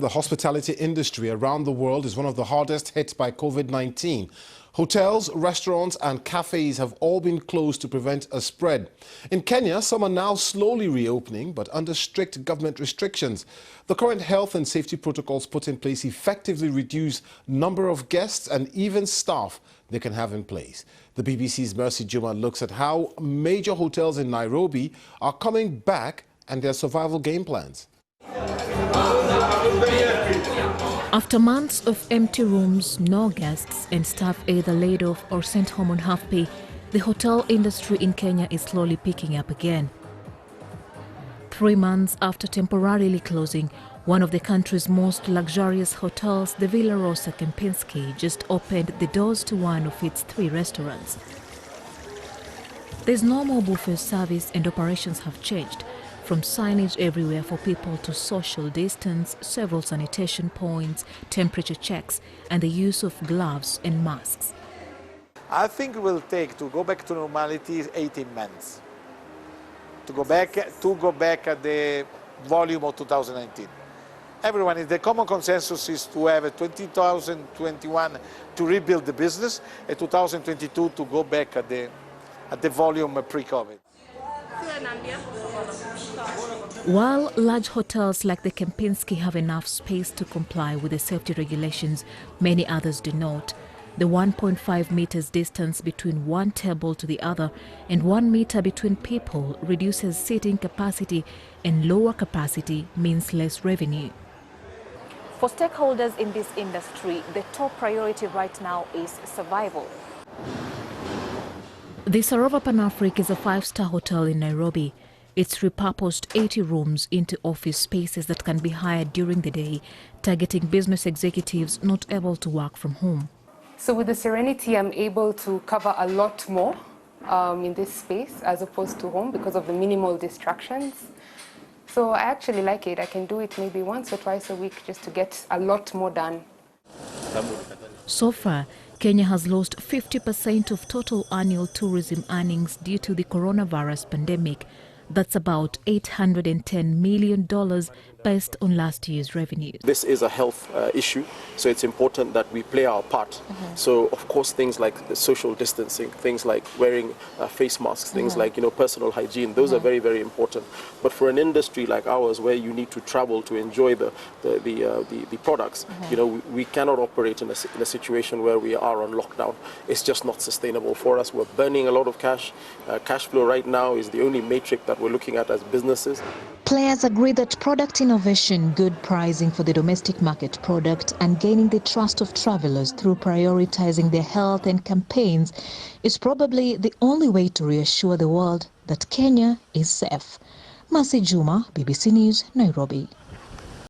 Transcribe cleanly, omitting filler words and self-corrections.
The hospitality industry around the world is one of the hardest hit by COVID-19. Hotels, restaurants and cafes have all been closed to prevent a spread. In Kenya, some are now slowly reopening, but under strict government restrictions. The current health and safety protocols put in place effectively reduce number of guests and even staff they can have in place. The BBC's Mercy Juma looks at how major hotels in Nairobi are coming back and their survival game plans. After months of empty rooms, no guests, and staff either laid off or sent home on half pay, the hotel industry in Kenya is slowly picking up again. 3 months after temporarily closing, one of the country's most luxurious hotels, the Villa Rosa Kempinski, just opened the doors to one of its 3 restaurants. There's no more buffet service and operations have changed. From signage everywhere for people to social distance, several sanitation points, temperature checks, and the use of gloves and masks. I think it will take to go back to normality 18 months. To go back at the volume of 2019. Everyone, the common consensus is to have a 2021 to rebuild the business, and 2022 to go back at the volume pre-COVID. While large hotels like the Kempinski have enough space to comply with the safety regulations, many others do not. The 1.5 meters distance between one table to the other and 1 meter between people reduces seating capacity, and lower capacity means less revenue. For stakeholders in this industry, the top priority right now is survival. The Sarova Pan-Afric is a 5-star hotel in Nairobi. It's repurposed 80 rooms into office spaces that can be hired during the day, targeting business executives not able to work from home. So with the Serenity, I'm able to cover a lot more in this space as opposed to home because of the minimal distractions. So I actually like it. I can do it maybe once or twice a week just to get a lot more done. So far, Kenya has lost 50% of total annual tourism earnings due to the coronavirus pandemic. That's about $810 million based on last year's revenue. This is a health issue, so it's important that we play our part. So, of course, things like the social distancing, things like wearing face masks, things like personal hygiene, those are very, very important. But for an industry like ours, where you need to travel to enjoy the products, we cannot operate in a situation where we are on lockdown. It's just not sustainable for us. We're burning a lot of cash. Cash flow right now is the only metric that we're looking at as businesses. Players agree that product innovation, good pricing for the domestic market product, and gaining the trust of travelers through prioritizing their health and campaigns is probably the only way to reassure the world that Kenya is safe. Mercy Juma, BBC News, Nairobi.